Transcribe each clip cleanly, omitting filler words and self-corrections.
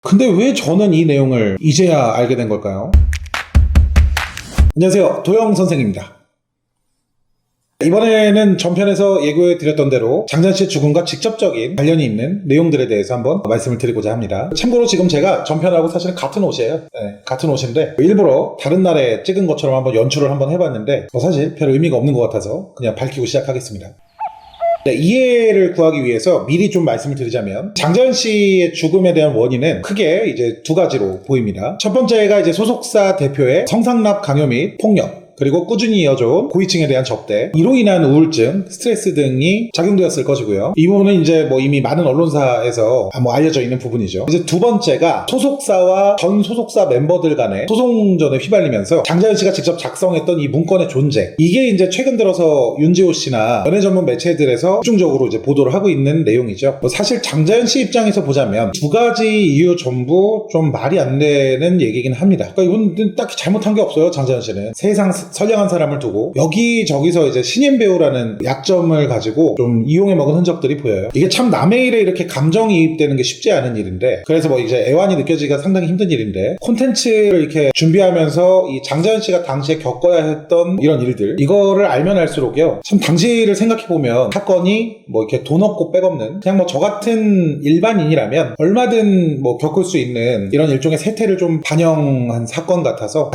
근데 왜 저는 이 내용을 이제야 알게 된 걸까요? 안녕하세요, 도영 선생입니다. 이번에는 전편에서 예고해 드렸던 대로 장자연 씨의 죽음과 직접적인 관련이 있는 내용들에 대해서 한번 말씀을 드리고자 합니다. 참고로 지금 제가 전편하고 사실은 같은 옷이에요. 네, 같은 옷인데 일부러 다른 날에 찍은 것처럼 한번 연출을 한번 해봤는데 사실 별 의미가 없는 것 같아서 그냥 밝히고 시작하겠습니다. 네, 이해를 구하기 위해서 미리 좀 말씀을 드리자면 장자연 씨의 죽음에 대한 원인은 크게 이제 두 가지로 보입니다. 첫 번째가 이제 소속사 대표의 성상납 강요 및 폭력, 그리고 꾸준히 이어져온 고위층에 대한 접대, 이로 인한 우울증, 스트레스 등이 작용되었을 것이고요. 이 부분은 이제 이미 많은 언론사에서 알려져 있는 부분이죠. 이제 두 번째가 소속사와 전 소속사 멤버들 간의 소송전에 휘말리면서 장자연 씨가 직접 작성했던 이 문건의 존재, 이게 이제 최근 들어서 윤지호 씨나 연예 전문 매체들에서 집중적으로 이제 보도를 하고 있는 내용이죠. 사실 장자연 씨 입장에서 보자면 두 가지 이유 전부 좀 말이 안 되는 얘기긴 합니다. 그러니까 이건 딱히 잘못한 게 없어요. 장자연 씨는 세상 선량한 사람을 두고 여기저기서 이제 신인 배우라는 약점을 가지고 좀 이용해 먹은 흔적들이 보여요. 이게 참 남의 일에 이렇게 감정이입되는 게 쉽지 않은 일인데, 그래서 이제 애환이 느껴지기가 상당히 힘든 일인데, 콘텐츠를 이렇게 준비하면서 이 장자연 씨가 당시에 겪어야 했던 이런 일들, 이거를 알면 알수록요, 참 당시를 생각해보면 사건이 이렇게 돈 없고 백 없는 그냥 저 같은 일반인이라면 얼마든 겪을 수 있는 이런 일종의 세태를 좀 반영된 사건 같아서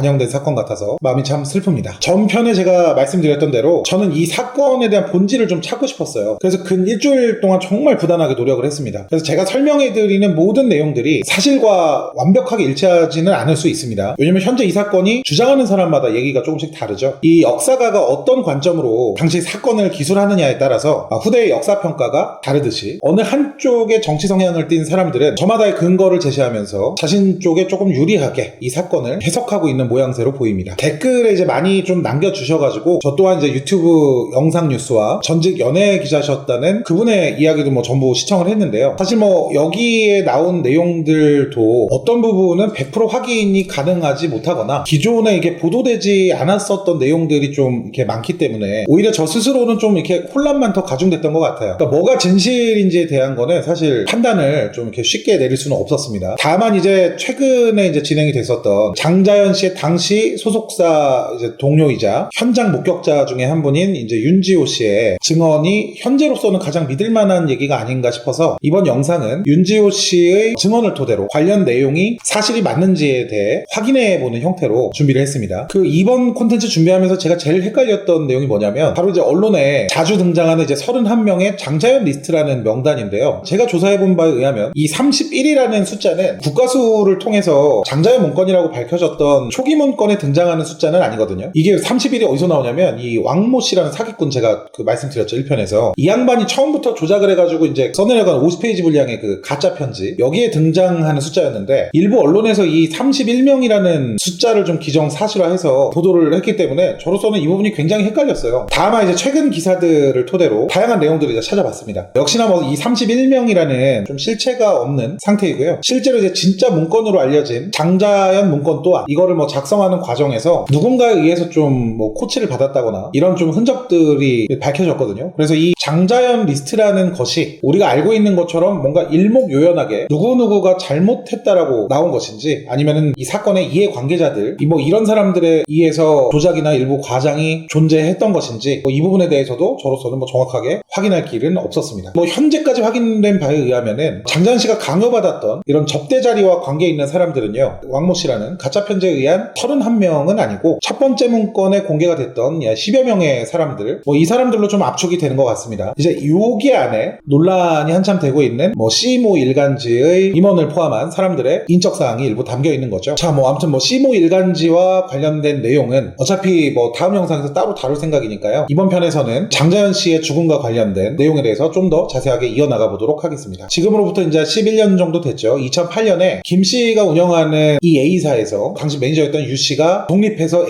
마음이 참 슬픕니다. 전편에 제가 말씀드렸던 대로 저는 이 사건에 대한 본질을 좀 찾고 싶었어요. 그래서 근 일주일 동안 정말 부단하게 노력을 했습니다. 그래서 제가 설명해드리는 모든 내용들이 사실과 완벽하게 일치하지는 않을 수 있습니다. 왜냐면 현재 이 사건이 주장하는 사람마다 얘기가 조금씩 다르죠. 이 역사가가 어떤 관점으로 당시 사건을 기술하느냐에 따라서 후대의 역사평가가 다르듯이 어느 한쪽의 정치 성향을 띈 사람들은 저마다의 근거를 제시하면서 자신 쪽에 조금 유리하게 이 사건을 해석하고 있는 모양새로 보입니다. 댓글에 이제 많이 좀 남겨주셔가지고 저 또한 이제 유튜브 영상 뉴스와 전직 연예 기자셨다는 그분의 이야기도 전부 시청을 했는데요. 사실 여기에 나온 내용들도 어떤 부분은 100% 확인이 가능하지 못하거나 기존에 이게 보도되지 않았었던 내용들이 좀 이렇게 많기 때문에 오히려 저 스스로는 좀 이렇게 혼란만 더 가중됐던 것 같아요. 그러니까 뭐가 진실인지에 대한 거는 사실 판단을 좀 이렇게 쉽게 내릴 수는 없었습니다. 다만 이제 최근에 이제 진행이 됐었던 장자연 씨의 당시 소속사 이제 동료이자 현장 목격자 중에 한 분인 이제 윤지호 씨의 증언이 현재로서는 가장 믿을 만한 얘기가 아닌가 싶어서 이번 영상은 윤지호 씨의 증언을 토대로 관련 내용이 사실이 맞는지에 대해 확인해 보는 형태로 준비를 했습니다. 이번 콘텐츠 준비하면서 제가 제일 헷갈렸던 내용이 뭐냐면 바로 이제 언론에 자주 등장하는 이제 31명의 장자연 리스트라는 명단인데요. 제가 조사해 본 바에 의하면 이 31이라는 숫자는 국가수를 통해서 장자연 문건이라고 밝혀졌던 초기 문건에 등장하는 숫자는 아니거든요. 이게 31이 어디서 나오냐면 이 왕모 씨라는 사기꾼, 제가 말씀드렸죠 1편에서 이 양반이 처음부터 조작을 해가지고 이제 써내려간 50페이지 분량의 가짜 편지, 여기에 등장하는 숫자였는데 일부 언론에서 이 31명이라는 숫자를 좀 기정사실화해서 보도를 했기 때문에 저로서는 이 부분이 굉장히 헷갈렸어요. 다만 이제 최근 기사들을 토대로 다양한 내용들을 이제 찾아봤습니다. 역시나 이 31명이라는 좀 실체가 없는 상태이고요. 실제로 이제 진짜 문건으로 알려진 장자연 문건 또한 이거를 작성하는 과정에서 누군가에 의해서 좀 코치를 받았다거나 이런 좀 흔적들이 밝혀졌거든요. 그래서 이 장자연 리스트라는 것이 우리가 알고 있는 것처럼 뭔가 일목요연하게 누구누구가 잘못했다라고 나온 것인지, 아니면은 이 사건의 이해관계자들, 이런 사람들에 의해서 조작이나 일부 과장이 존재했던 것인지, 이 부분에 대해서도 저로서는 정확하게 확인할 길은 없었습니다. 현재까지 확인된 바에 의하면은 장자연 씨가 강요받았던 이런 접대 자리와 관계 있는 사람들은요, 왕모 씨라는 가짜 편지에 의한 31명은 아니고 첫 번째 문건에 공개가 됐던 10여 명의 사람들, 이 사람들로 좀 압축이 되는 것 같습니다. 이제 여기 안에 논란이 한참 되고 있는 C모 일간지의 임원을 포함한 사람들의 인적사항이 일부 담겨 있는 거죠. 자, 아무튼 C모 일간지와 관련된 내용은 어차피 다음 영상에서 따로 다룰 생각이니까요. 이번 편에서는 장자연 씨의 죽음과 관련된 내용에 대해서 좀 더 자세하게 이어나가 보도록 하겠습니다. 지금으로부터 이제 11년 정도 됐죠. 2008년에 김 씨가 운영하는 이 A사에서 당시 매니저였던 유 씨가 독립해서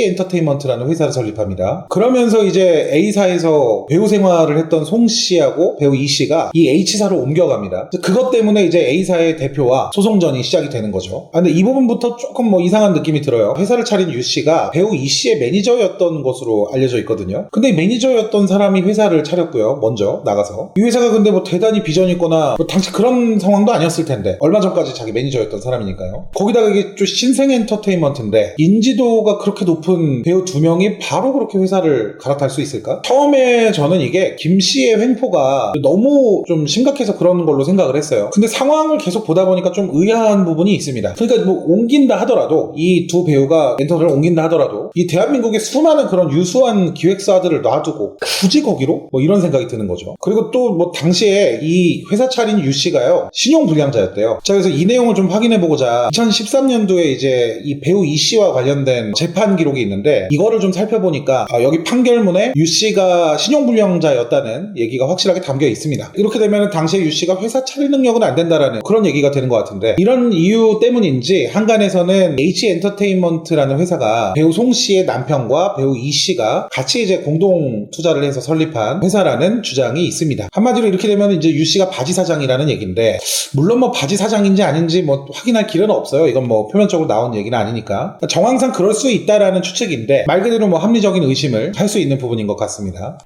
H 엔터테인먼트라는 회사를 설립합니다. 그러면서 이제 A사에서 배우 생활을 했던 송 씨하고 배우 이 씨가 이 H사로 옮겨갑니다. 그것 때문에 이제 A사의 대표와 소송전이 시작이 되는 거죠. 근데 이 부분부터 조금 뭐 이상한 느낌이 들어요. 회사를 차린 유 씨가 배우 이 씨의 매니저였던 것으로 알려져 있거든요. 근데 매니저였던 사람이 회사를 차렸고요. 먼저 나가서. 이 회사가 근데 뭐 대단히 비전이 있거나 뭐 당시 그런 상황도 아니었을 텐데 얼마 전까지 자기 매니저였던 사람이니까요. 거기다가 이게 좀 신생 엔터테인먼트인데 인지도가 그렇게 높은 배우 두 명이 바로 그렇게 회사를 갈아탈 수 있을까? 처음에 저는 이게 김 씨의 횡포가 너무 좀 심각해서 그런 걸로 생각을 했어요. 근데 상황을 계속 보다 보니까 좀 의아한 부분이 있습니다. 그러니까 뭐 옮긴다 하더라도 이 두 배우가 엔터를 옮긴다 하더라도 이 대한민국의 수많은 그런 유수한 기획사들을 놔두고 굳이 거기로? 뭐 이런 생각이 드는 거죠. 그리고 또 뭐 당시에 이 회사 차린 유 씨가요 신용불량자였대요. 자, 그래서 이 내용을 좀 확인해보고자 2013년도에 이제 이 배우 이 씨와 관련된 재판 기록이 있는데 이거를 좀 살펴보니까 여기 판결문에 유 씨가 신용불량자였다는 얘기가 확실하게 담겨 있습니다. 이렇게 되면 당시에 유 씨가 회사 차릴 능력은 안 된다라는 그런 얘기가 되는 것 같은데 이런 이유 때문인지 한간에서는 H 엔터테인먼트라는 회사가 배우 송 씨의 남편과 배우 이 씨가 같이 이제 공동 투자를 해서 설립한 회사라는 주장이 있습니다. 한마디로 이렇게 되면 이제 유 씨가 바지 사장이라는 얘기인데 물론 뭐 바지 사장인지 아닌지 뭐 확인할 길은 없어요. 이건 뭐 표면적으로 나온 얘기는 아니니까 정황상 그럴 수 있다라는 추측인데 말 그대로 뭐 합리적인 의심을 할 수 있는 부분인 것 같습니다.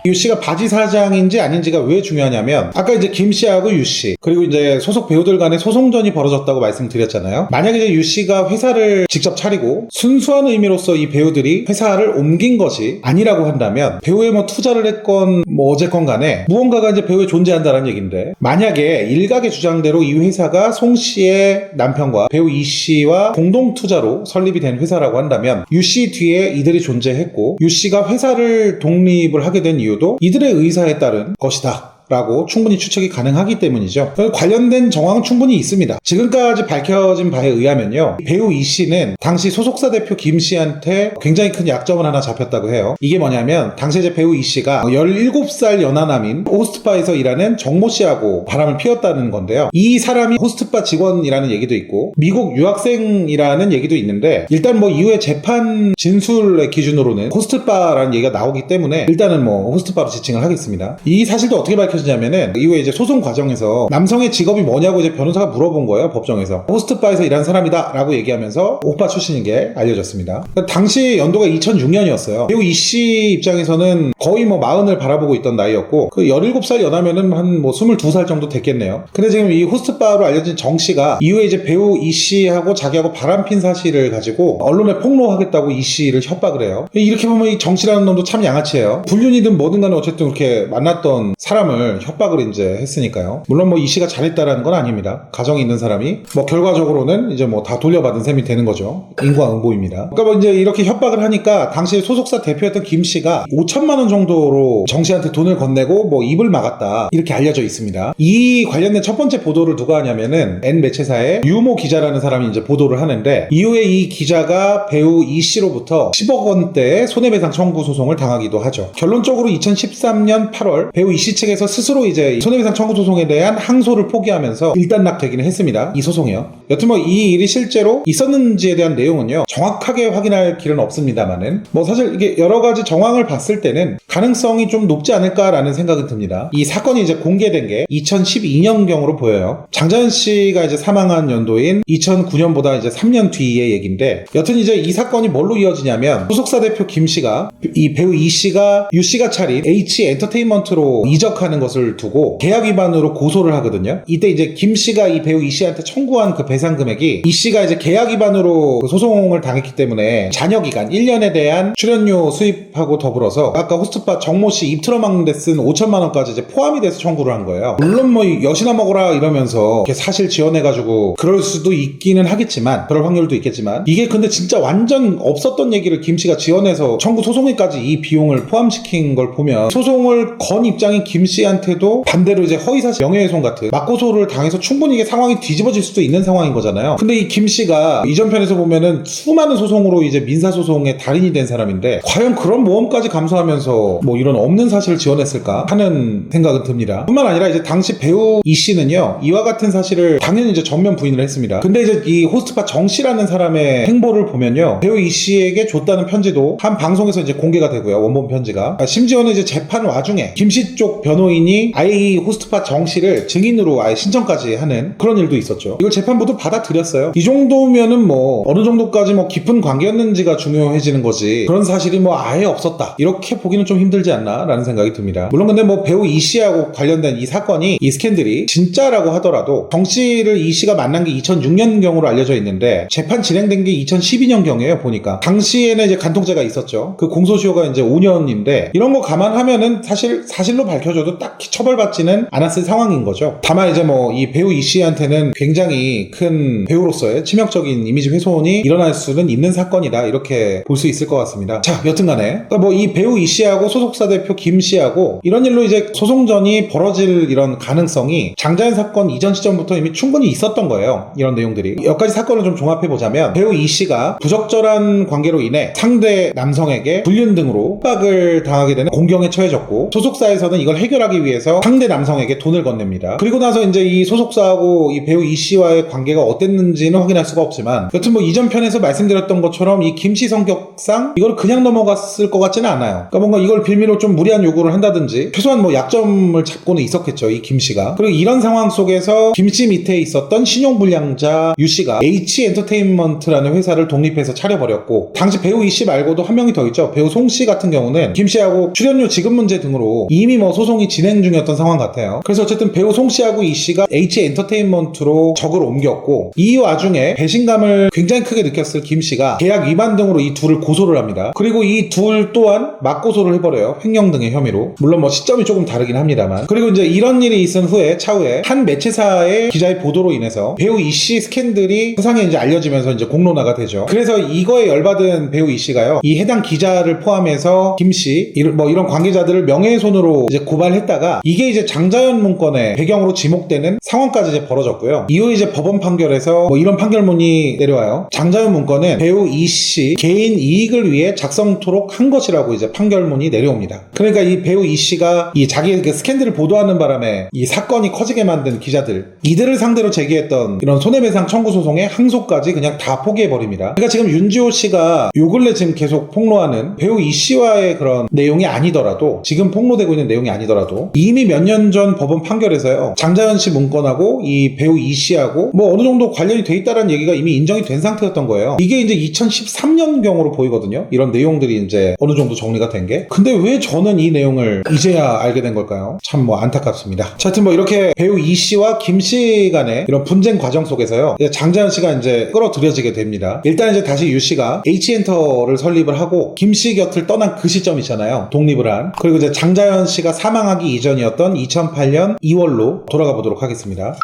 유 씨가 바지 사장인지 아닌지가 왜 중요하냐면 아까 이제 김 씨하고 유 씨 그리고 이제 소속 배우들 간의 소송전이 벌어졌다고 말씀드렸잖아요. 만약에 이제 유 씨가 회사를 직접 차리고 순수한 의미로서 이 배우들이 회사를 옮긴 것이 아니라고 한다면 배우에 뭐 투자를 했건 뭐 어쨌건 간에 무언가가 이제 배우에 존재한다는 얘기인데 만약에 일각의 주장대로 이 회사가 송 씨의 남편과 배우 이 씨와 공동 투자로 설립이 된 회사라고 한다면 유 씨 뒤에 이들이 존재했고 유 씨가 회사를 독립을 하게 된 이유 이들의 의사에 따른 것이다 라고 충분히 추측이 가능하기 때문이죠. 관련된 정황은 충분히 있습니다. 지금까지 밝혀진 바에 의하면요 배우 이 씨는 당시 소속사 대표 김 씨한테 굉장히 큰 약점을 하나 잡혔다고 해요. 이게 뭐냐면 당시 이제 배우 이 씨가 17살 연하남인 호스트바에서 일하는 정모 씨하고 바람을 피웠다는 건데요. 이 사람이 호스트바 직원이라는 얘기도 있고 미국 유학생이라는 얘기도 있는데 일단 뭐 이후에 재판 진술의 기준으로는 호스트바라는 얘기가 나오기 때문에 일단은 뭐 호스트바로 지칭을 하겠습니다. 이 사실도 어떻게 냐면은 이후에 이제 소송 과정에서 남성의 직업이 뭐냐고 이제 변호사가 물어본 거예요. 법정에서 호스트바에서 일한 사람이다 라고 얘기하면서 오빠 출신인 게 알려졌습니다. 당시 연도가 2006년이었어요. 배우 이 씨 입장에서는 거의 뭐 40을 바라보고 있던 나이였고 그 17살 연하면은 한 뭐 22살 정도 됐겠네요. 근데 지금 이 호스트바로 알려진 정 씨가 이후에 이제 배우 이 씨하고 자기하고 바람핀 사실을 가지고 언론에 폭로하겠다고 이 씨를 협박을 해요. 이렇게 보면 이 정 씨라는 놈도 참 양아치예요. 불륜이든 뭐든 간에 어쨌든 그렇게 만났던 사람을 협박을 이제 했으니까요. 물론 뭐 이 씨가 잘했다라는 건 아닙니다. 가정이 있는 사람이 뭐 결과적으로는 이제 뭐 다 돌려받은 셈이 되는 거죠. 인과응보입니다. 그러니까 뭐 이제 이렇게 협박을 하니까 당시 소속사 대표였던 김 씨가 5천만 원 정도로 정 씨한테 돈을 건네고 뭐 입을 막았다 이렇게 알려져 있습니다. 이 관련된 첫 번째 보도를 누가 하냐면은 N 매체사의 유모 기자라는 사람이 이제 보도를 하는데 이후에 이 기자가 배우 이 씨로부터 10억 원대의 손해배상 청구 소송을 당하기도 하죠. 결론적으로 2013년 8월 배우 이 씨 측에서 스스로 이제 손해배상 청구 소송에 대한 항소를 포기하면서 일단락되기는 했습니다. 이 소송이요. 여튼 뭐 이 일이 실제로 있었는지에 대한 내용은요 정확하게 확인할 길은 없습니다만은 뭐 사실 이게 여러 가지 정황을 봤을 때는 가능성이 좀 높지 않을까라는 생각이 듭니다. 이 사건이 이제 공개된 게 2012년경으로 보여요. 장자연 씨가 이제 사망한 연도인 2009년보다 이제 3년 뒤의 얘기인데 여튼 이제 이 사건이 뭘로 이어지냐면 소속사 대표 김 씨가 이 배우 이 씨가 유 씨가 차린 H 엔터테인먼트로 이적하는 것을 두고 계약 위반으로 고소를 하거든요. 이때 이제 김 씨가 이 배우 이 씨한테 청구한 그 배상 금액이 이 씨가 이제 계약 위반으로 그 소송을 당했기 때문에 잔여 기간 1년에 대한 출연료 수입하고 더불어서 아까 호스트바 정모 씨 입 틀어막는 데 쓴 5천만 원까지 이제 포함이 돼서 청구를 한 거예요. 물론 뭐 여시나 먹어라 이러면서 이렇게 사실 지어내가지고 그럴 수도 있기는 하겠지만 그럴 확률도 있겠지만 이게 근데 진짜 완전 없었던 얘기를 김 씨가 지어내서 청구 소송에까지 이 비용을 포함시킨 걸 보면 소송을 건 입장인 김 씨한테 씨한테도 반대로 이제 허위사실 명예훼손 같은 맞고소를 당해서 충분히 이게 상황이 뒤집어질 수도 있는 상황인 거잖아요. 근데 이 김 씨가 이전 편에서 보면은 수많은 소송으로 이제 민사소송의 달인이 된 사람인데 과연 그런 모험까지 감수하면서 뭐 이런 없는 사실을 지어냈을까 하는 생각은 듭니다. 뿐만 아니라 이제 당시 배우 이 씨는요, 이와 같은 사실을 당연히 이제 전면 부인을 했습니다. 근데 이제 이 호스트파 정 씨라는 사람의 행보를 보면요, 배우 이 씨에게 줬다는 편지도 한 방송에서 이제 공개가 되고요, 원본 편지가. 심지어는 이제 재판 와중에 김 씨 쪽 변호인이 아예 이 호스트파 정 씨를 증인으로 아예 신청까지 하는 그런 일도 있었죠. 이걸 재판부도 받아들였어요. 이 정도면은 뭐 어느 정도까지 뭐 깊은 관계였는지가 중요해지는 거지, 그런 사실이 뭐 아예 없었다 이렇게 보기는 좀 힘들지 않나 라는 생각이 듭니다. 물론 근데 뭐 배우 이 씨하고 관련된 이 사건이, 이 스캔들이 진짜라고 하더라도 정 씨를 이 씨가 만난 게 2006년경으로 알려져 있는데 재판 진행된 게 2012년경이에요. 보니까 당시에는 이제 간통죄가 있었죠. 그 공소시효가 이제 5년인데 이런 거 감안하면은 사실 사실로 밝혀져도 딱히 처벌받지는 않았을 상황인 거죠. 다만 이제 뭐 이 배우 이 씨한테는 굉장히 큰 배우로서의 치명적인 이미지 훼손이 일어날 수는 있는 사건이다 이렇게 볼 수 있을 것 같습니다. 자, 여튼간에 그러니까 뭐 이 배우 이 씨하고 소속사 대표 김 씨하고 이런 일로 이제 소송전이 벌어질 이런 가능성이 장자연 사건 이전 시점부터 이미 충분히 있었던 거예요. 이런 내용들이. 몇 가지 사건을 좀 종합해 보자면, 배우 이 씨가 부적절한 관계로 인해 상대 남성에게 불륜 등으로 협박을 당하게 되는 공경에 처해졌고, 소속사에서는 이걸 해결하기 위해서 상대 남성에게 돈을 건넵니다. 그리고 나서 이제 이 소속사하고 이 배우 이 씨와의 관계가 어땠는지는 확인할 수가 없지만, 여튼 뭐 이전 편에서 말씀드렸던 것처럼 이 김 씨 성격상 이걸 그냥 넘어갔을 것 같지는 않아요. 그러니까 뭔가 이걸 빌미로 좀 무리한 요구를 한다든지 최소한 뭐 약점을 잡고는 있었겠죠, 이 김 씨가. 그리고 이런 상황 속에서 김 씨 밑에 있었던 신용불량자 유 씨가 H엔터테인먼트라는 회사를 독립해서 차려버렸고, 당시 배우 이 씨 말고도 한 명이 더 있죠. 배우 송 씨 같은 경우는 김 씨하고 출연료 지급 문제 등으로 이미 뭐 소송이 진행 중이었던 상황 같아요. 그래서 어쨌든 배우 송 씨하고 이 씨가 H엔터테인먼트로 적을 옮겼고, 이 와중에 배신감을 굉장히 크게 느꼈을 김 씨가 계약 위반 등으로 이 둘을 고소를 합니다. 그리고 이 둘 또한 맞고소를 해버려요. 횡령 등의 혐의로. 물론 뭐 시점이 조금 다르긴 합니다만. 그리고 이제 이런 일이 있은 후에 차후에 한 매체사의 기자의 보도로 인해서 배우 이 씨 스캔들이 세상에 이제 알려지면서 이제 공론화가 되죠. 그래서 이거에 열받은 배우 이 씨가요, 이 해당 기자를 포함해서 김 씨 뭐 이런 관계자들을 명예훼손으로 이제 고발했다가, 이게 이제 장자연 문건의 배경으로 지목되는 상황까지 이제 벌어졌고요. 이후 이제 법원 판결에서 뭐 이런 판결문이 내려와요. 장자연 문건은 배우 이 씨 개인 이익을 위해 작성토록 한 것이라고 이제 판결문이 내려옵니다. 그러니까 이 배우 이 씨가 이 자기의 그 스캔들을 보도하는 바람에 이 사건이 커지게 만든 기자들, 이들을 상대로 제기했던 이런 손해배상 청구 소송의 항소까지 그냥 다 포기해버립니다. 그러니까 지금 윤지호 씨가 요 근래 지금 계속 폭로하는 배우 이 씨와의 그런 내용이 아니더라도, 지금 폭로되고 있는 내용이 아니더라도 이미 몇 년 전 법원 판결에서요, 장자연 씨 문건하고 이 배우 이 씨하고 뭐 어느 정도 관련이 돼 있다는 얘기가 이미 인정이 된 상태였던 거예요. 이게 이제 2013년경으로 보이거든요. 이런 내용들이 이제 어느 정도 정리가 된 게. 근데 왜 저는 이 내용을 이제야 알게 된 걸까요? 참 뭐 안타깝습니다. 자, 하여튼 뭐 이렇게 배우 이 씨와 김 씨 간의 이런 분쟁 과정 속에서요, 장자연 씨가 이제 끌어들여지게 됩니다. 일단 이제 다시 유 씨가 H엔터를 설립을 하고 김 씨 곁을 떠난 그 시점 있잖아요. 독립을 한. 그리고 이제 장자연 씨가 사망하기 이전이었던 2008년 2월로 돌아가 보도록 하겠습니다.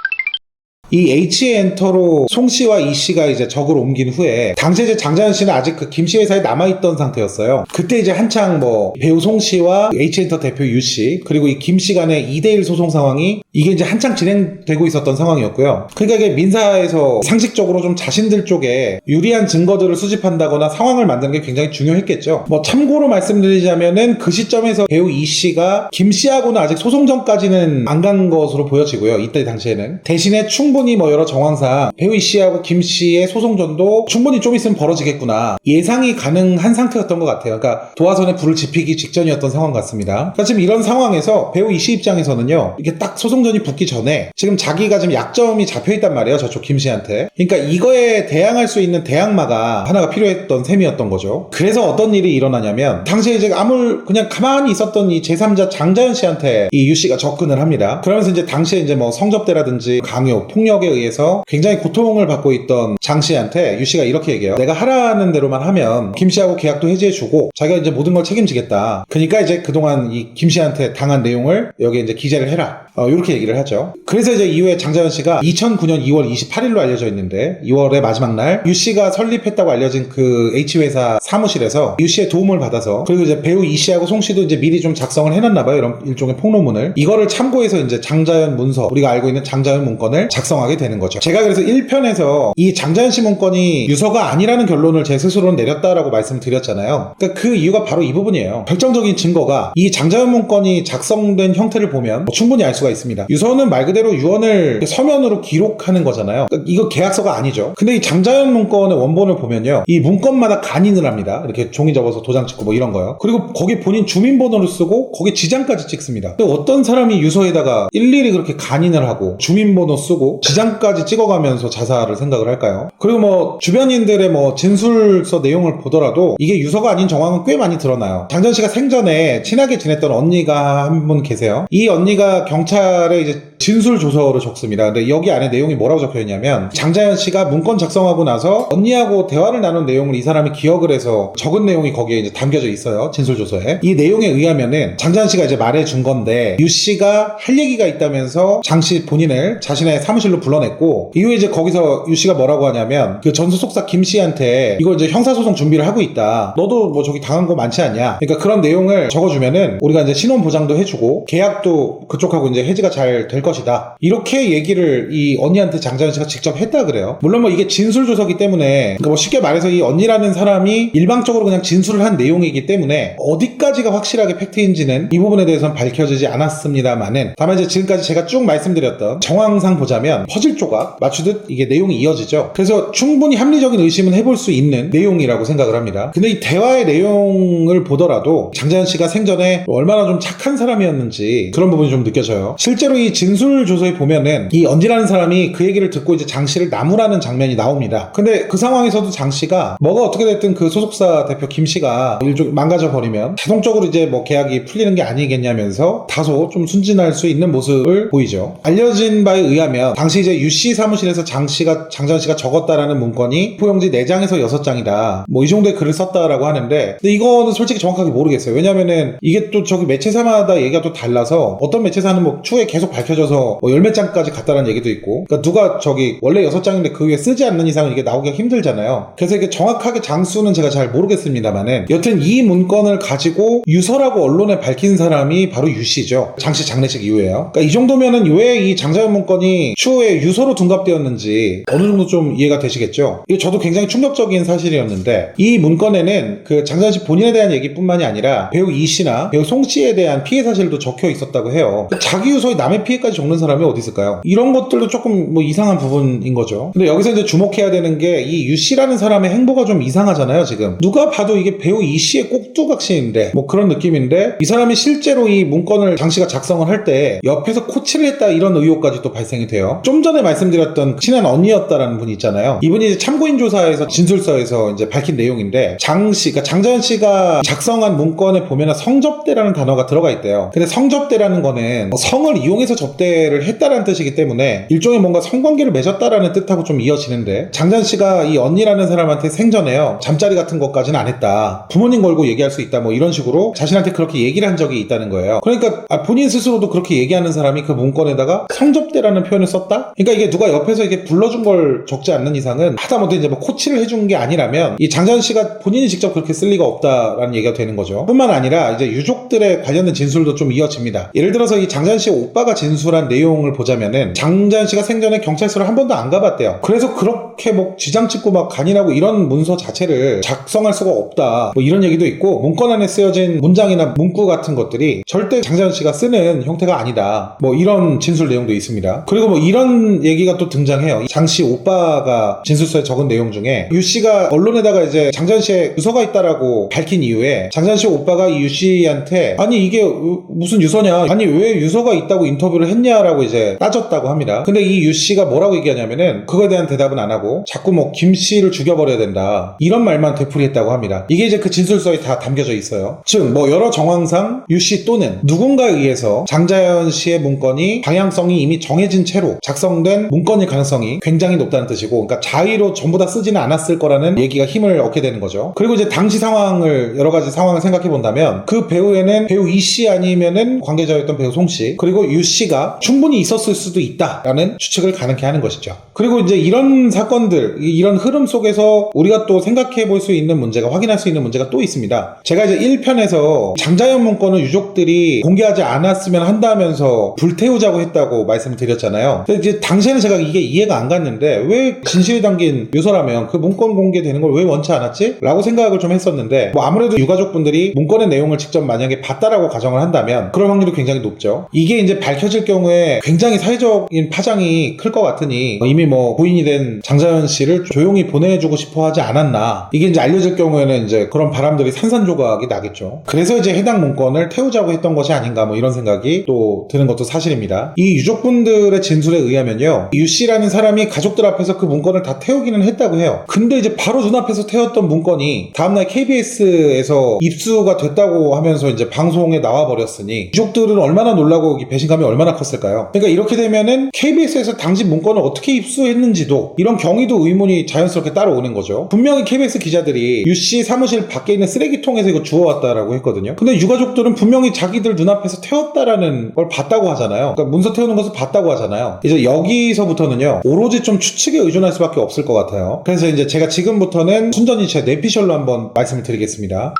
이 H엔터로 송 씨와 이 씨가 이제 적을 옮긴 후에, 당시에 이제 장자연 씨는 아직 그 김 씨 회사에 남아있던 상태였어요. 그때 이제 한창 뭐 배우 송 씨와 H엔터 대표 유 씨, 그리고 이 김 씨 간의 2대1 소송 상황이 이게 이제 한창 진행되고 있었던 상황이었고요. 그러니까 이게 민사에서 상식적으로 좀 자신들 쪽에 유리한 증거들을 수집한다거나 상황을 만드는 게 굉장히 중요했겠죠. 뭐 참고로 말씀드리자면은 그 시점에서 배우 이 씨가 김 씨하고는 아직 소송 전까지는 안 간 것으로 보여지고요. 이때 당시에는. 대신에 충분히 뭐 여러 정황상 배우 이 씨하고 김 씨의 소송전도 충분히 좀 있으면 벌어지겠구나 예상이 가능한 상태였던 것 같아요. 그러니까 도화선에 불을 지피기 직전이었던 상황 같습니다. 그러니까 지금 이런 상황에서 배우 이 씨 입장에서는요, 이게 딱 소송전이 붙기 전에 지금 자기가 지금 약점이 잡혀있단 말이에요, 저쪽 김 씨한테. 그러니까 이거에 대항할 수 있는 대항마가 하나가 필요했던 셈이었던 거죠. 그래서 어떤 일이 일어나냐면, 당시에 이제 그냥 가만히 있었던 이 제3자 장자연 씨한테 이 유 씨가 접근을 합니다. 그러면서 이제 당시에 이제 뭐 성접대라든지 강요, 폭력 폭력에 의해서 굉장히 고통을 받고 있던 장 씨한테 유 씨가 이렇게 얘기해요. 내가 하라는 대로만 하면 김 씨하고 계약도 해지해주고 자기가 이제 모든 걸 책임지겠다. 그러니까 이제 그동안 이 김 씨한테 당한 내용을 여기 이제 기재를 해라. 이렇게 얘기를 하죠. 그래서 이제 이후에 장자연 씨가 2009년 2월 28일로 알려져 있는데 2월의 마지막 날 유 씨가 설립했다고 알려진 그 H회사 사무실에서 유 씨의 도움을 받아서, 그리고 이제 배우 이 씨하고 송 씨도 이제 미리 좀 작성을 해놨나봐요. 이런 일종의 폭로문을. 이거를 참고해서 이제 장자연 문서, 우리가 알고 있는 장자연 문건을 작성하게 되는 거죠. 제가 그래서 1편에서 이 장자연 씨 문건이 유서가 아니라는 결론을 제 스스로는 내렸다라고 말씀드렸잖아요. 그러니까 그 이유가 바로 이 부분이에요. 결정적인 증거가 이 장자연 문건이 작성된 형태를 보면 충분히 알 수가 있습니다. 유서는 말 그대로 유언을 서면으로 기록하는 거잖아요. 그러니까 이거 계약서가 아니죠. 근데 이 장자연 문건의 원본을 보면요, 이 문건마다 간인을 합니다. 이렇게 종이 접어서 도장 찍고 뭐 이런 거요. 그리고 거기 본인 주민번호를 쓰고 거기 지장까지 찍습니다. 근데 어떤 사람이 유서에다가 일일이 그렇게 간인을 하고 주민번호 쓰고 지장까지 찍어가면서 자살을 생각을 할까요? 그리고 뭐 주변인들의 뭐 진술서 내용을 보더라도 이게 유서가 아닌 정황은 꽤 많이 드러나요. 장자연 씨가 생전에 친하게 지냈던 언니가 한 분 계세요. 이 언니가 경찰에 이제 진술 조서를 적습니다. 근데 여기 안에 내용이 뭐라고 적혀있냐면, 장자연 씨가 문건 작성하고 나서 언니하고 대화를 나눈 내용을 이 사람이 기억을 해서 적은 내용이 거기에 이제 담겨져 있어요. 진술 조서에. 이 내용에 의하면은 장자연 씨가 이제 말해준 건데, 유 씨가 할 얘기가 있다면서 장 씨 본인을 자신의 사무실로 불러냈고, 이후에 이제 거기서 유 씨가 뭐라고 하냐면, 그 전 소속사 김 씨한테 이걸 이제 형사소송 준비를 하고 있다. 너도 뭐 저기 당한 거 많지 않냐? 그러니까 그런 내용을 적어주면은 우리가 이제 신원 보장도 해주고 계약도 그쪽하고 이제 해지가 잘 될 것이다. 이렇게 얘기를 이 언니한테 장자연 씨가 직접 했다 그래요. 물론 뭐 이게 진술조서기 때문에, 그러니까 뭐 쉽게 말해서 이 언니라는 사람이 일방적으로 그냥 진술을 한 내용이기 때문에 어디까지가 확실하게 팩트인지는 이 부분에 대해서는 밝혀지지 않았습니다만은, 다만 이제 지금까지 제가 쭉 말씀드렸던 정황상 보자면 퍼즐 조각 맞추듯 이게 내용이 이어지죠. 그래서 충분히 합리적인 의심은 해볼 수 있는 내용이라고 생각을 합니다. 근데 이 대화의 내용을 보더라도 장자연 씨가 생전에 얼마나 좀 착한 사람이었는지 그런 부분이 좀 느껴져요. 실제로 이 진술 조서에 보면은 이 언니라는 사람이 그 얘기를 듣고 이제 장 씨를 나무라는 장면이 나옵니다. 근데 그 상황에서도 장 씨가 뭐가 어떻게 됐든 그 소속사 대표 김 씨가 일종 망가져 버리면 자동적으로 이제 뭐 계약이 풀리는 게 아니겠냐면서 다소 좀 순진할 수 있는 모습을 보이죠. 알려진 바에 의하면 당시 이제 유 씨 사무실에서 장자연 씨가 적었다라는 문건이 포용지 4장에서 6장이다. 뭐 이 정도의 글을 썼다라고 하는데, 근데 이거는 솔직히 정확하게 모르겠어요. 왜냐면은 이게 또 저기 매체사마다 얘기가 또 달라서, 어떤 매체사는 뭐 추후에 계속 밝혀져서 뭐 10몇 장까지 갔다라는 얘기도 있고, 그러니까 누가 저기 원래 6장인데 그 위에 쓰지 않는 이상은 이게 나오기가 힘들잖아요. 그래서 이게 정확하게 장수는 제가 잘 모르겠습니다만은, 여튼 이 문건을 가지고 유서라고 언론에 밝힌 사람이 바로 유 씨죠. 장씨 장례식 이후에요. 그러니까 이 정도면은 왜 이 장자연 문건이 추후에 유서로 둔갑되었는지 어느 정도 좀 이해가 되시겠죠. 이게 저도 굉장히 충격적인 사실이었는데, 이 문건에는 그 장자연 씨 본인에 대한 얘기뿐만이 아니라 배우 이 씨나 배우 송 씨에 대한 피해 사실도 적혀 있었다고 해요. 자기 유서에 남의 피해까지 적는 사람이 어디 있을까요? 이런 것들도 조금 뭐 이상한 부분인 거죠. 근데 여기서 이제 주목해야 되는 게, 이 유 씨라는 사람의 행보가 좀 이상하잖아요. 지금 누가 봐도 이게 배우 이 씨의 꼭두각시인데 뭐 그런 느낌인데, 이 사람이 실제로 이 문건을 장 씨가 작성을 할 때 옆에서 코치를 했다, 이런 의혹까지 또 발생이 돼요. 좀 전에 말씀드렸던 친한 언니였다라는 분이 있잖아요. 이분이 이제 참고인 조사에서 진술서에서 이제 밝힌 내용인데, 장 씨, 그러니까 장자연 씨가 작성한 문건에 보면은 성접대라는 단어가 들어가 있대요. 근데 성접대라는 거는 성을 이용해서 접대를 했다라는 뜻이기 때문에 일종의 뭔가 성관계를 맺었다라는 뜻하고 좀 이어지는데, 장자연 씨가 이 언니라는 사람한테 생전에요, 잠자리 같은 것까지는 안 했다, 부모님 걸고 얘기할 수 있다, 뭐 이런 식으로 자신한테 그렇게 얘기를 한 적이 있다는 거예요. 그러니까 본인 스스로도 그렇게 얘기하는 사람이 그 문건에다가 성접대라는 표현을 썼다? 그러니까 이게 누가 옆에서 이렇게 불러준 걸 적지 않는 이상은, 하다못해 이제 뭐 코치를 해준 게 아니라면 이 장자연 씨가 본인이 직접 그렇게 쓸 리가 없다라는 얘기가 되는 거죠. 뿐만 아니라 이제 유족들의 관련된 진술도 좀 이어집니다. 예를 들어서 이 장자연 씨의 오빠가 진술한 내용을 보자면은, 장자연 씨가 생전에 경찰서를 한 번도 안 가봤대요. 그래서 그렇게 뭐 지장 찍고 막 간이라고 이런 문서 자체를 작성할 수가 없다, 뭐 이런 얘기도 있고, 문건 안에 쓰여진 문장이나 문구 같은 것들이 절대 장자연 씨가 쓰는 형태가 아니다, 뭐 이런 진술 내용도 있습니다. 그리고 뭐 이런 얘기가 또 등장해요. 장 씨 오빠가 진술서에 적은 내용 중에, 유 씨가 언론에다가 이제 장자연 씨의 유서가 있다라고 밝힌 이후에 장자연 씨 오빠가 이 유 씨한테 아니 이게 무슨 유서냐, 아니 왜 유서가 있다고 인터뷰를 했냐라고 이제 따졌다고 합니다. 근데 이 유 씨가 뭐라고 얘기하냐면은, 그거에 대한 대답은 안 하고 자꾸 뭐 김 씨를 죽여버려야 된다, 이런 말만 되풀이했다고 합니다. 이게 이제 그 진술서에 다 담겨져 있어요. 즉 뭐 여러 정황상 유 씨 또는 누군가에 의해서 장자연 씨의 문건이 방향성이 이미 정해진 채로 작성된 문건일 가능성이 굉장히 높다는 뜻이고, 그러니까 자의로 전부 다 쓰지는 않았을 거라는 얘기가 힘을 얻게 되는 거죠. 그리고 이제 당시 상황을, 여러 가지 상황을 생각해 본다면 그 배우에는 배우 이씨 아니면은 관계자였던 배우 송씨, 그리고 유씨가 충분히 있었을 수도 있다라는 추측을 가능케 하는 것이죠. 그리고 이제 이런 사건들, 이런 흐름 속에서 우리가 또 생각해 볼 수 있는 문제가, 확인할 수 있는 문제가 또 있습니다. 제가 이제 1편에서 장자연 문건을 유족들이 공개하지 않았으면 한다면서 불태우자고 했다고 말씀을 드렸잖아요. 근데 이제 당시에는 제가 이게 이해가 안 갔는데, 왜 진실이 담긴 묘서라면 그 문건 공개되는 걸 왜 원치 않았지? 라고 생각을 좀 했었는데, 뭐 아무래도 유가족분들이 문건의 내용을 직접 만약에 봤다라고 가정을 한다면 그럴 확률이 굉장히 높죠. 이게 이제 밝혀질 경우에 굉장히 사회적인 파장이 클 것 같으니 이미 뭐 부인이 된 장자연 씨를 조용히 보내주고 싶어 하지 않았나, 이게 이제 알려질 경우에는 이제 그런 바람들이 산산조각이 나겠죠. 그래서 이제 해당 문건을 태우자고 했던 것이 아닌가, 뭐 이런 생각이 또 드는 것도 사실입니다. 이 유족분들의 진술에 의하면요, 유 씨라는 사람이 가족들 앞에서 그 문건을 다 태우기는 했다고 해요. 근데 이제 바로 눈앞에서 태웠던 문건이 다음날 KBS에서 입수가 됐다고 하면서 이제 방송에 나와버렸으니 유족들은 얼마나 놀라고 배신감이 얼마나 컸을까요? 그러니까 이렇게 되면은 KBS에서 당시 문건을 어떻게 입수했는지도, 이런 경위도 의문이 자연스럽게 따라오는 거죠. 분명히 KBS 기자들이 유 씨 사무실 밖에 있는 쓰레기통에서 이거 주워왔다라고 했거든요. 근데 유가족들은 분명히 자기들 눈앞에서 태웠다라는 걸 봤다고 하잖아요. 그러니까 문서 태우는 것을 봤다고 하잖아요. 이제 여기서부터는요, 오로지 좀 추측에 의존할 수밖에 없을 것 같아요. 그래서 이제 제가 지금부터는 순전히 제 뇌피셜로 한번 말씀을 드리겠습니다.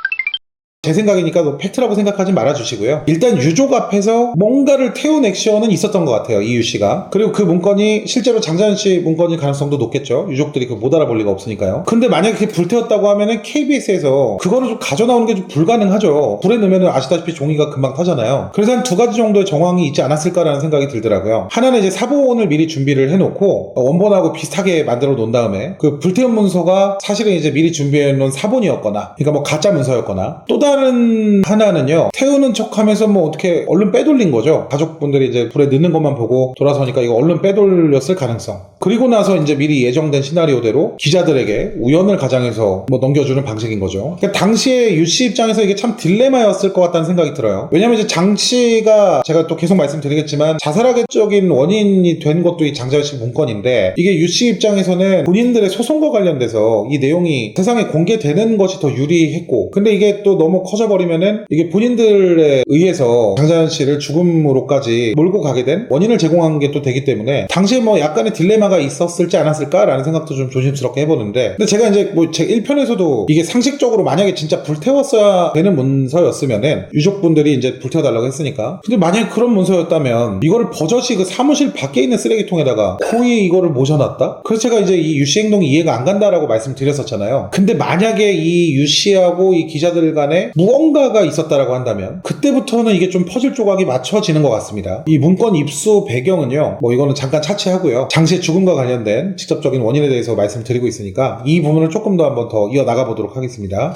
제 생각이니까 뭐 팩트라고 생각하지 말아주시고요. 일단 유족 앞에서 뭔가를 태운 액션은 있었던 것 같아요, 이유 씨가. 그리고 그 문건이 실제로 장자연 씨 문건일 가능성도 높겠죠. 유족들이 그거 못 알아볼 리가 없으니까요. 근데 만약에 그게 불태웠다고 하면은 KBS에서 그거를 좀 가져나오는 게 좀 불가능하죠. 불에 넣으면 아시다시피 종이가 금방 타잖아요. 그래서 한 두 가지 정도의 정황이 있지 않았을까라는 생각이 들더라고요. 하나는 이제 사본을 미리 준비를 해놓고 원본하고 비슷하게 만들어 놓은 다음에 그 불태운 문서가 사실은 이제 미리 준비해 놓은 사본이었거나, 그러니까 뭐 가짜 문서였거나, 또 다른 하나는요, 태우는 척 하면서 뭐 어떻게 얼른 빼돌린 거죠. 가족분들이 이제 불에 넣는 것만 보고 돌아서니까 이거 얼른 빼돌렸을 가능성. 그리고 나서 이제 미리 예정된 시나리오대로 기자들에게 우연을 가장해서 뭐 넘겨주는 방식인 거죠. 그러니까 당시에 유 씨 입장에서 이게 참 딜레마였을 것 같다는 생각이 들어요. 왜냐면 이제 장 씨가, 제가 또 계속 말씀드리겠지만 자살하겠적인 원인이 된 것도 이 장자연 씨 문건인데, 이게 유 씨 입장에서는 본인들의 소송과 관련돼서 이 내용이 세상에 공개되는 것이 더 유리했고, 근데 이게 또 너무 커져버리면은 이게 본인들에 의해서 장자연 씨를 죽음으로까지 몰고 가게 된 원인을 제공한 게 또 되기 때문에 당시에 뭐 약간의 딜레마가 있었을지 않았을까라는 생각도 좀 조심스럽게 해보는데, 근데 제가 이제 뭐 제 1편에서도 이게 상식적으로 만약에 진짜 불태웠어야 되는 문서였으면은 유족분들이 이제 불태워달라고 했으니까, 근데 만약에 그런 문서였다면 이거를 버젓이 그 사무실 밖에 있는 쓰레기통에다가 거의 이거를 모셔놨다? 그래서 제가 이제 이 유 씨 행동이 이해가 안 간다라고 말씀드렸었잖아요. 근데 만약에 이 유 씨하고 이 기자들 간에 무언가가 있었다라고 한다면 그때부터는 이게 좀 퍼즐 조각이 맞춰지는 것 같습니다. 이 문건 입수 배경은요, 뭐 이거는 잠깐 차치하고요, 장 씨의 죽음과 관련된 직접적인 원인에 대해서 말씀드리고 있으니까 이 부분을 조금 더 한번 더 이어나가 보도록 하겠습니다.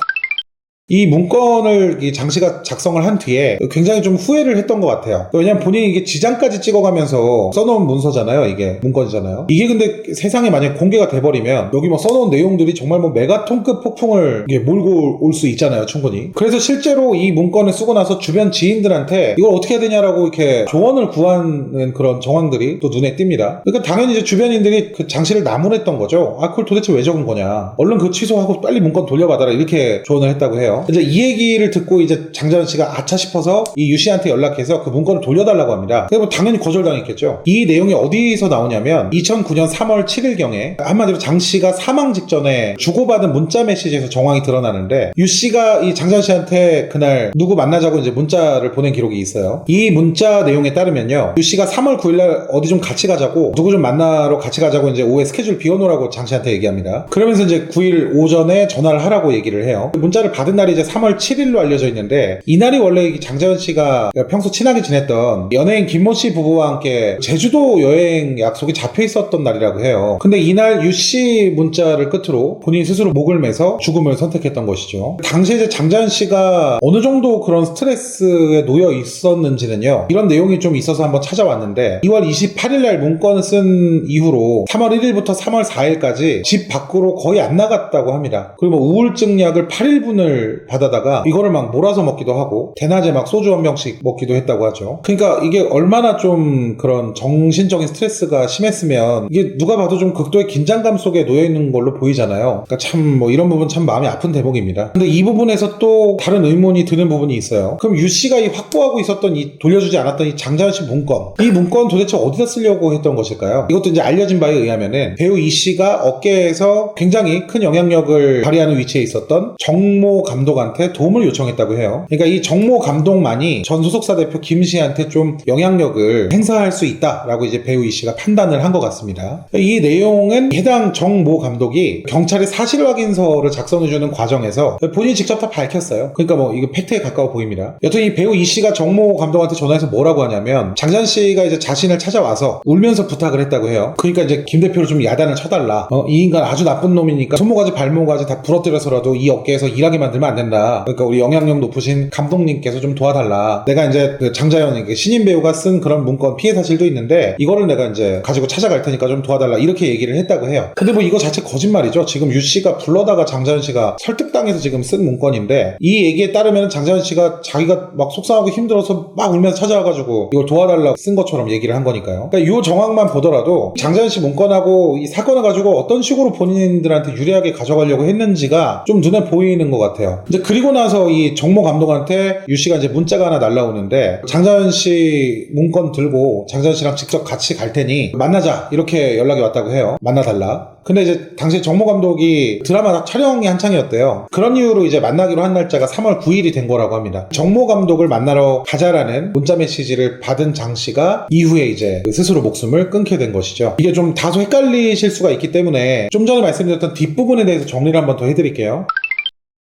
이 문건을 이 장 씨가 작성을 한 뒤에 굉장히 좀 후회를 했던 것 같아요. 왜냐면 본인이 이게 지장까지 찍어가면서 써놓은 문서잖아요. 이게 문건이잖아요. 이게 근데 세상에 만약 공개가 돼버리면 여기 뭐 써놓은 내용들이 정말 뭐 메가톤급 폭풍을 이게 몰고 올 수 있잖아요. 충분히. 그래서 실제로 이 문건을 쓰고 나서 주변 지인들한테 이걸 어떻게 해야 되냐라고 이렇게 조언을 구하는 그런 정황들이 또 눈에 띕니다. 그러니까 당연히 이제 주변인들이 그 장 씨를 나무랬던 거죠. 아, 그걸 도대체 왜 적은 거냐. 얼른 그거 취소하고 빨리 문건 돌려받아라. 이렇게 조언을 했다고 해요. 이제 이 얘기를 듣고 이제 장자연 씨가 아차 싶어서 이 유 씨한테 연락해서 그 문건을 돌려달라고 합니다. 그래서 뭐 당연히 거절당했겠죠. 이 내용이 어디서 나오냐면 2009년 3월 7일경에 한마디로 장 씨가 사망 직전에 주고받은 문자 메시지에서 정황이 드러나는데, 유 씨가 이 장자연 씨한테 그날 누구 만나자고 이제 문자를 보낸 기록이 있어요. 이 문자 내용에 따르면요, 유 씨가 3월 9일날 어디 좀 같이 가자고, 누구 좀 만나러 같이 가자고 이제 오후에 스케줄 비워놓으라고 장 씨한테 얘기합니다. 그러면서 이제 9일 오전에 전화를 하라고 얘기를 해요. 문자를 받은 날이 이제 3월 7일로 알려져 있는데, 이날이 원래 장자연 씨가 평소 친하게 지냈던 연예인 김모 씨 부부와 함께 제주도 여행 약속이 잡혀 있었던 날이라고 해요. 근데 이날 유 씨 문자를 끝으로 본인 스스로 목을 매서 죽음을 선택했던 것이죠. 당시에 이제 장자연 씨가 어느 정도 그런 스트레스에 놓여 있었는지는요, 이런 내용이 좀 있어서 한번 찾아왔는데, 2월 28일날 문건을 쓴 이후로 3월 1일부터 3월 4일까지 집 밖으로 거의 안 나갔다고 합니다. 그리고 뭐 우울증 약을 8일분을 약을 받아다가 이거를 막 몰아서 먹기도 하고 대낮에 막 소주 한 병씩 먹기도 했다고 하죠. 그러니까 이게 얼마나 좀 그런 정신적인 스트레스가 심했으면 이게 누가 봐도 좀 극도의 긴장감 속에 놓여있는 걸로 보이잖아요. 그러니까 참 뭐 이런 부분 참 마음이 아픈 대목입니다. 근데 이 부분에서 또 다른 의문이 드는 부분이 있어요. 그럼 유씨가 이 확보하고 있었던 이 돌려주지 않았던 이 장자연씨 문건, 이 문건 도대체 어디다 쓰려고 했던 것일까요? 이것도 이제 알려진 바에 의하면은 배우 이씨가 업계에서 굉장히 큰 영향력을 발휘하는 위치에 있었던 정모 감독한테 도움을 요청했다고 해요. 그러니까 이 정모 감독만이 전 소속사 대표 김씨한테 좀 영향력을 행사할 수 있다라고 이제 배우 이씨가 판단을 한 것 같습니다. 이 내용은 해당 정모 감독이 경찰에 사실 확인서를 작성해주는 과정에서 본인이 직접 다 밝혔어요. 그러니까 뭐 이거 팩트에 가까워 보입니다. 여튼 이 배우 이씨가 정모 감독한테 전화해서 뭐라고 하냐면 장자연씨가 이제 자신을 찾아와서 울면서 부탁을 했다고 해요. 그러니까 이제 김 대표를 좀 야단을 쳐달라. 이 인간 아주 나쁜 놈이니까 손모가지 발모가지 다 부러뜨려서라도 이 업계에서 일하게 만들면 안 된다. 그러니까 우리 영향력 높으신 감독님께서 좀 도와달라. 내가 이제 그 장자연 신인 배우가 쓴 그런 문건 피해 사실도 있는데 이거를 내가 이제 가지고 찾아갈 테니까 좀 도와달라. 이렇게 얘기를 했다고 해요. 근데 뭐 이거 자체 거짓말이죠. 지금 유 씨가 불러다가 장자연 씨가 설득당해서 지금 쓴 문건인데 이 얘기에 따르면 장자연 씨가 자기가 막 속상하고 힘들어서 막 울면서 찾아와가지고 이걸 도와달라고 쓴 것처럼 얘기를 한 거니까요. 그러니까 이 정황만 보더라도 장자연 씨 문건하고 이 사건을 가지고 어떤 식으로 본인들한테 유리하게 가져가려고 했는지가 좀 눈에 보이는 것 같아요. 이제 그리고 나서 이 정모 감독한테 유 씨가 이제 문자가 하나 날라오는데 장자연 씨 문건 들고 장자연 씨랑 직접 같이 갈 테니 만나자 이렇게 연락이 왔다고 해요. 만나달라. 근데 이제 당시 정모 감독이 드라마 촬영이 한창이었대요. 그런 이유로 이제 만나기로 한 날짜가 3월 9일이 된 거라고 합니다. 정모 감독을 만나러 가자라는 문자 메시지를 받은 장 씨가 이후에 이제 스스로 목숨을 끊게 된 것이죠. 이게 좀 다소 헷갈리실 수가 있기 때문에 좀 전에 말씀드렸던 뒷부분에 대해서 정리를 한번 더 해드릴게요.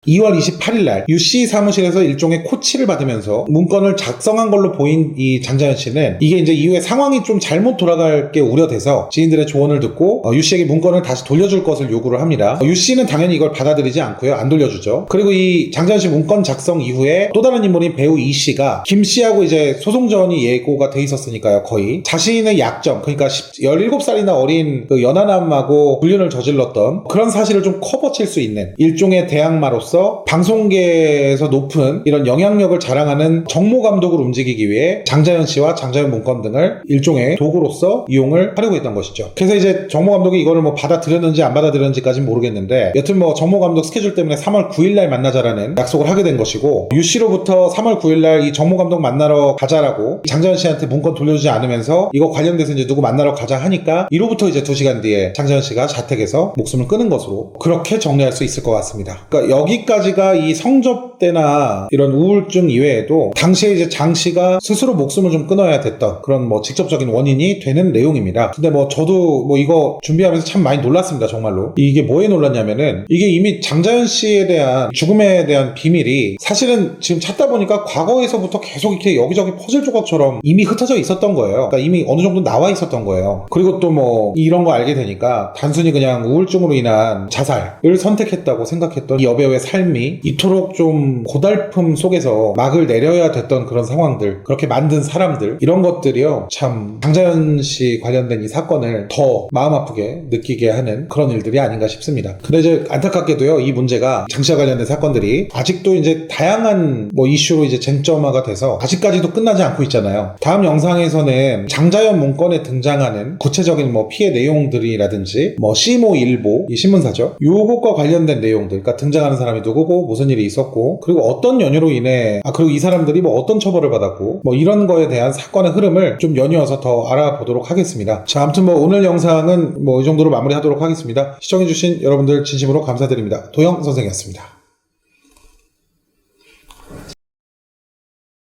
2월 28일날 유씨 사무실에서 일종의 코치를 받으면서 문건을 작성한 걸로 보인 이 장자연 씨는 이게 이제 이후에 상황이 좀 잘못 돌아갈 게 우려돼서 지인들의 조언을 듣고 유씨에게 문건을 다시 돌려줄 것을 요구를 합니다. 유씨는 당연히 이걸 받아들이지 않고요. 안 돌려주죠. 그리고 이 장자연 씨 문건 작성 이후에 또 다른 인물인 배우 이씨가 김씨하고 이제 소송전이 예고가 돼 있었으니까요. 거의 자신의 약점, 그러니까 17살이나 어린 그 연하남하고 불륜을 저질렀던 그런 사실을 좀 커버칠 수 있는 일종의 대항마로서 방송계에서 높은 이런 영향력을 자랑하는 정모 감독을 움직이기 위해 장자연 씨와 장자연 문건 등을 일종의 도구로서 이용을 하려고 했던 것이죠. 그래서 이제 정모 감독이 이거를 뭐 받아들였는지 안 받아들였는지까지는 모르겠는데 여튼 뭐 정모 감독 스케줄 때문에 3월 9일날 만나자라는 약속을 하게 된 것이고 유 씨로부터 3월 9일날 이 정모 감독 만나러 가자라고 장자연 씨한테 문건 돌려주지 않으면서 이거 관련돼서 이제 누구 만나러 가자 하니까 이로부터 이제 2시간 뒤에 장자연 씨가 자택에서 목숨을 끊은 것으로 그렇게 정리할 수 있을 것 같습니다. 그러니까 여기까지가 이 성접대나 이런 우울증 이외에도 당시에 이제 장 씨가 스스로 목숨을 좀 끊어야 됐던 그런 뭐 직접적인 원인이 되는 내용입니다. 근데 뭐 저도 뭐 이거 준비하면서 참 많이 놀랐습니다. 정말로. 이게 뭐에 놀랐냐면은 이게 이미 장자연 씨에 대한 죽음에 대한 비밀이 사실은 지금 찾다 보니까 과거에서부터 계속 이렇게 여기저기 퍼즐 조각처럼 이미 흩어져 있었던 거예요. 그러니까 이미 어느 정도 나와 있었던 거예요. 그리고 또 뭐 이런 거 알게 되니까 단순히 그냥 우울증으로 인한 자살을 선택했다고 생각했던 이 여배우의 삶이 이토록 좀 고달픔 속에서 막을 내려야 됐던 그런 상황들, 그렇게 만든 사람들, 이런 것들이요 참 장자연 씨 관련된 이 사건을 더 마음 아프게 느끼게 하는 그런 일들이 아닌가 싶습니다. 근데 이제 안타깝게도요 이 문제가 장 씨와 관련된 사건들이 아직도 이제 다양한 뭐 이슈로 이제 쟁점화가 돼서 아직까지도 끝나지 않고 있잖아요. 다음 영상에서는 장자연 문건에 등장하는 구체적인 뭐 피해 내용들이라든지 뭐 시모 일보, 이 신문사죠, 요것과 관련된 내용들, 그러니까 등장하는 사람이 누구고 무슨 일이 있었고 그리고 어떤 연유로 인해 그리고 이 사람들이 뭐 어떤 처벌을 받았고 뭐 이런 거에 대한 사건의 흐름을 좀 연이어서 더 알아보도록 하겠습니다. 자, 아무튼 뭐 오늘 영상은 뭐 이 정도로 마무리하도록 하겠습니다. 시청해주신 여러분들 진심으로 감사드립니다. 도영 선생이었습니다.